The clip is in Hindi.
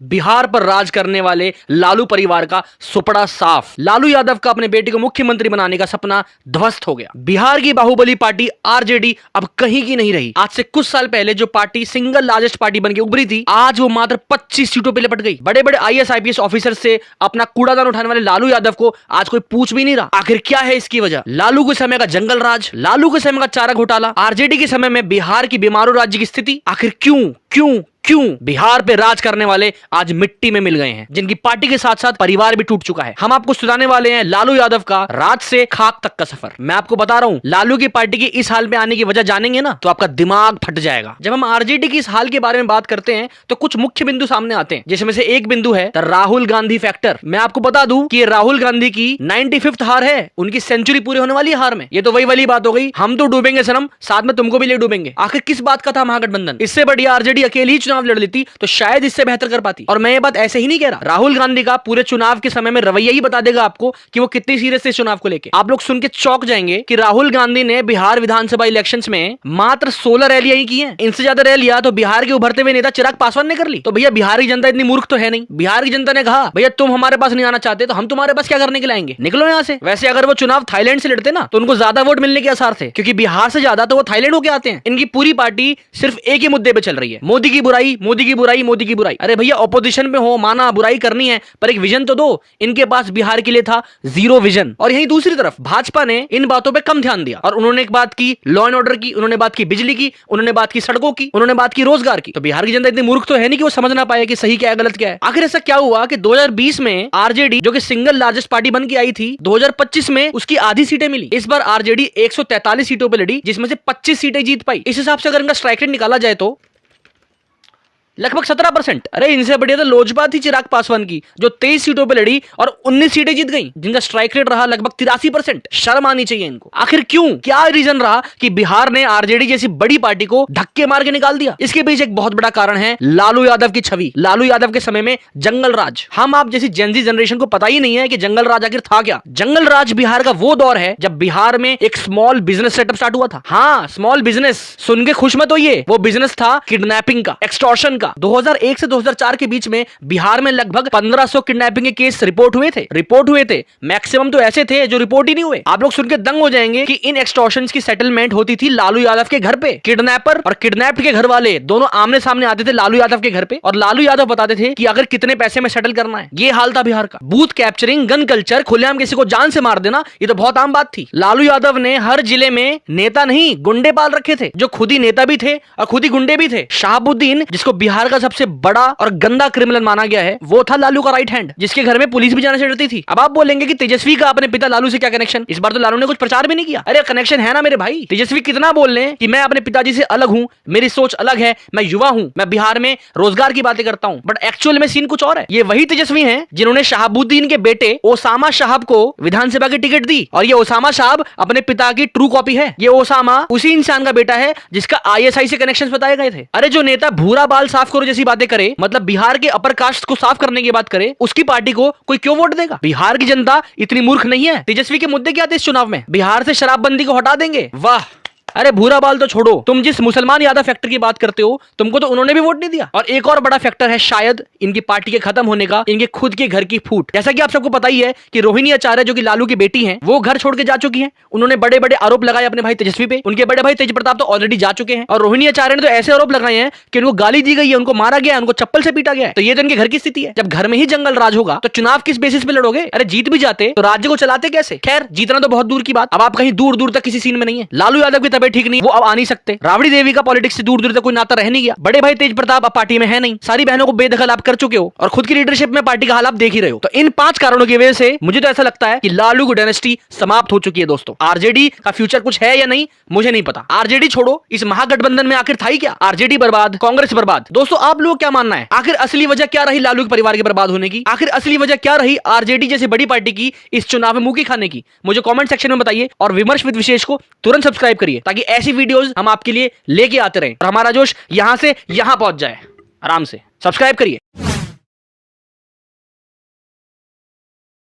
बिहार पर राज करने वाले लालू परिवार का सुपड़ा साफ। लालू यादव का अपने बेटे को मुख्यमंत्री बनाने का सपना ध्वस्त हो गया। बिहार की बाहुबली पार्टी आरजेडी अब कहीं की नहीं रही। आज से कुछ साल पहले जो पार्टी सिंगल लार्जेस्ट पार्टी बनकर उभरी थी, आज वो मात्र 25 सीटों पर लिपट गई। बड़े बड़े आईएएस आईपीएस ऑफिसर से अपना कूड़ादान उठाने वाले लालू यादव को आज कोई पूछ भी नहीं रहा। आखिर क्या है इसकी वजह? लालू के समय का जंगल राज, लालू के समय का चारा घोटाला, आरजेडी के समय में बिहार की बीमारू राज्य की स्थिति। आखिर क्यों क्यों क्यों बिहार पे राज करने वाले आज मिट्टी में मिल गए हैं, जिनकी पार्टी के साथ साथ परिवार भी टूट चुका है। हम आपको सुनाने वाले हैं लालू यादव का राज से खाक तक का सफर। मैं आपको बता रहा हूं, लालू की पार्टी की इस हाल में आने की वजह जानेंगे ना तो आपका दिमाग फट जाएगा। जब हम आरजेडी की इस हाल के बारे में बात करते हैं तो कुछ मुख्य बिंदु सामने आते हैं, जिसमें से एक बिंदु है द राहुल गांधी फैक्टर। मैं आपको बता दूं कि राहुल गांधी की 95th हार है, उनकी सेंचुरी पूरी होने वाली हार में। ये तो वही वाली बात हो गई, हम तो डूबेंगे सनम, साथ में तुमको भी ले डूबेंगे। आखिर किस बात का था महागठबंधन? इससे बढ़िया आरजेडी अकेली ही चुनाव लड़ लेती तो शायद इससे बेहतर कर पाती। और मैं ये बात ऐसे ही नहीं कह रहा, राहुल गांधी का पूरे चुनाव के समय में रवैया ही बता देगा आपको कि वो कितनी सीरियस थे चुनाव को लेकर। आप लोग सुन के चौंक जाएंगे कि राहुल गांधी ने बिहार विधानसभा इलेक्शंस में मात्र 16 रैलियां ही की हैं। इनसे ज्यादा रैलियां तो बिहार के उभरते हुए नेता चिराग पासवान ने कर ली। तो भैया बिहार की जनता इतनी मूर्ख तो है नहीं। बिहार की जनता ने कहा भैया तुम हमारे पास नहीं आना चाहते तो हम तुम्हारे पास क्या करने के लिए आएंगे, निकलो यहां से। वैसे अगर वो चुनाव थाईलैंड से लड़ते ना तो उनको ज्यादा वोट मिलने के आसार थे, क्योंकि बिहार से ज्यादा तो वो थाईलैंड होके आते हैं। इनकी पूरी पार्टी सिर्फ एक ही मुद्दे पे चल रही है, मोदी की बुराई, मोदी की बुराई, मोदी की बुराई। अरे भैया ऑपोजिशन में हो, माना बुराई करनी है पर एक विजन तो दो। इनके पास बिहार के लिए था जीरो विजन। और यहीं दूसरी तरफ भाजपा ने इन बातों पे कम ध्यान दिया और उन्होंने एक बात की लॉ एंड ऑर्डर की, उन्होंने बात की बिजली की, उन्होंने बात की सड़कों की, उन्होंने बात की रोजगार की। तो बिहार की जनता इतनी मूर्ख तो है नहीं कि वो समझ ना पाए कि सही क्या है गलत क्या है। आखिर ऐसा क्या हुआ कि 2020 में आरजेडी जो कि सिंगल लार्जेस्ट पार्टी बन के आई थी, 2025 में उसकी आधी सीटें मिली। इस बार आरजेडी 143 सीटों पर लड़ी, जिसमें से 25 सीटें जीत पाई। इस हिसाब से अगर इनका स्ट्राइक रेट निकाला जाए तो लगभग 17%। अरे इनसे बढ़िया तो लोजपा थी चिराग पासवान की, जो 23 सीटों पे लड़ी और 19 सीटें जीत गई, जिनका स्ट्राइक रेट रहा लगभग 83%। शर्म आनी चाहिए इनको। आखिर क्यों, क्या रीजन रहा कि बिहार ने आरजेडी जैसी बड़ी पार्टी को धक्के मार के निकाल दिया? इसके पीछे एक बहुत बड़ा कारण है लालू यादव की छवि। लालू यादव के समय में जंगल राज। हम आप जैसी जेनजी जनरेशन को पता ही नहीं है कि जंगल राज आखिर था क्या। जंगल राज बिहार का वो दौर है जब बिहार में एक स्मॉल बिजनेस सेटअप स्टार्ट हुआ था। हाँ, स्मॉल बिजनेस सुन के खुश मत होइए, वो बिजनेस था किडनैपिंग का, एक्सटॉर्शन का। 2001 से 2004 के बीच में बिहार में लगभग 1500 किडनैपिंग के केस रिपोर्ट हुए थे। मैक्सिमम तो ऐसे थे जो रिपोर्ट ही नहीं हुए। आप लोग सुन के दंग हो जाएंगे कि इन एक्सटॉर्शंस की सेटलमेंट होती थी लालू यादव के घर पे। किडनैपर और किडनैप्ड के घर वाले दोनों आमने सामने आते थे लालू यादव के घर पे और लालू यादव बताते थे कि अगर कितने पैसे में सेटल करना है। ये हाल था बिहार का। बूथ कैप्चरिंग, गन कल्चर, खुलेआम किसी को जान से मार देना, ये तो बहुत आम बात थी। लालू यादव ने हर जिले में नेता नहीं गुंडे पाल रखे थे, जो खुद ही नेता भी थे और खुद ही गुंडे भी थे। शहाबुद्दीन, जिसको बिहार का सबसे बड़ा और गंदा क्रिमिनल माना गया है, वो था लालू का राइट हैंड, जिसके घर में पुलिस भी जाने से डरती थी। अब आप बोलेंगे कि तेजस्वी का अपने पिता लालू से क्या कनेक्शन? इस बार तो लालू ने कुछ प्रचार भी नहीं किया। अरे कनेक्शन है ना मेरे भाई। तेजस्वी कितना बोल रहे हैं कि मैं अपने पिताजी से अलग हूं, मेरी सोच अलग है, मैं युवा हूं, मैं बिहार में रोजगार की बातें करता हूं, बट एक्चुअल में सीन कुछ और है। ये वही तेजस्वी हैं जिन्होंने शहाबुद्दीन के बेटे ओसामा साहब को विधानसभा की टिकट दी, और ये ओसामा साहब अपने पिता की ट्रू कॉपी है। ये ओसामा उसी इंसान का बेटा है जिसका आईएसआई से कनेक्शन बताए गए थे। अरे जो नेता भूरा बाल साफ करो जैसी बातें करे, मतलब बिहार के अपर कास्ट को साफ करने की बात करे, उसकी पार्टी को कोई क्यों वोट देगा? बिहार की जनता इतनी मूर्ख नहीं है। तेजस्वी के मुद्दे क्या थे इस चुनाव में? बिहार से शराबबंदी को हटा देंगे। वाह! अरे भूरा बाल तो छोड़ो, तुम जिस मुसलमान यादव फैक्टर की बात करते हो, तुमको तो उन्होंने भी वोट नहीं दिया। और एक और बड़ा फैक्टर है शायद इनकी पार्टी के खत्म होने का, इनके खुद के घर की फूट। जैसा कि आप सबको पता ही है कि रोहिणी आचार्य जो कि लालू की बेटी हैं, वो घर छोड़ के जा चुकी हैं। उन्होंने बड़े बड़े आरोप लगाए अपने भाई तेजस्वी पे। उनके बड़े भाई तेज प्रताप तो ऑलरेडी जा चुके हैं, और रोहिणी आचार्य ने तो ऐसे आरोप लगाए हैं कि उनको गाली दी गई है, उनको मारा गया है, उनको चप्पल से पीटा गया है। तो ये तो इनके घर की स्थिति है। जब घर में ही जंगल राज होगा तो चुनाव किस बेसिस पे लड़ोगे? अरे जीत भी जाते तो राज्य को चलाते कैसे? खैर, जीतना तो बहुत दूर की बात। अब आप कहीं दूर दूर तक किसी सीन में नहीं है। लालू यादव की तबियत ठीक नहीं, वो अब नहीं सकते। राबड़ी देवी का पॉलिटिक्स से दूर दूर तक कोई नाता रह नहीं गया। बड़े भाई तेज प्रताप अब पार्टी में है नहीं। सारी बहनों को बेदखल आप कर चुके हो और खुद की लीडरशिप में पार्टी का हाल आप देख ही रहे हो। तो इन 5 कारणों की वजह से मुझे तो ऐसा लगता है कि लालू की डायनेस्टी समाप्त हो चुकी है। दोस्तों, आरजेडी का फ्यूचर कुछ है या नहीं मुझे नहीं पता। आरजेडी छोड़ो, इस महागठबंधन में आखिर था ही क्या? आरजेडी बर्बाद, कांग्रेस बर्बाद। दोस्तों, आप लोग क्या मानना है? आखिर असली वजह क्या रही लालू के परिवार के बर्बाद होने की? आखिर असली वजह क्या रही आरजेडी जैसी बड़ी पार्टी की इस चुनाव में मुंह खाने की? मुझे कमेंट सेक्शन में बताइए और विमर्श विद विशेष को तुरंत सब्सक्राइब करिए, ताकि ऐसी वीडियोस हम आपके लिए लेके आते रहें और हमारा जोश यहां से यहां पहुंच जाए। आराम से सब्सक्राइब करिए।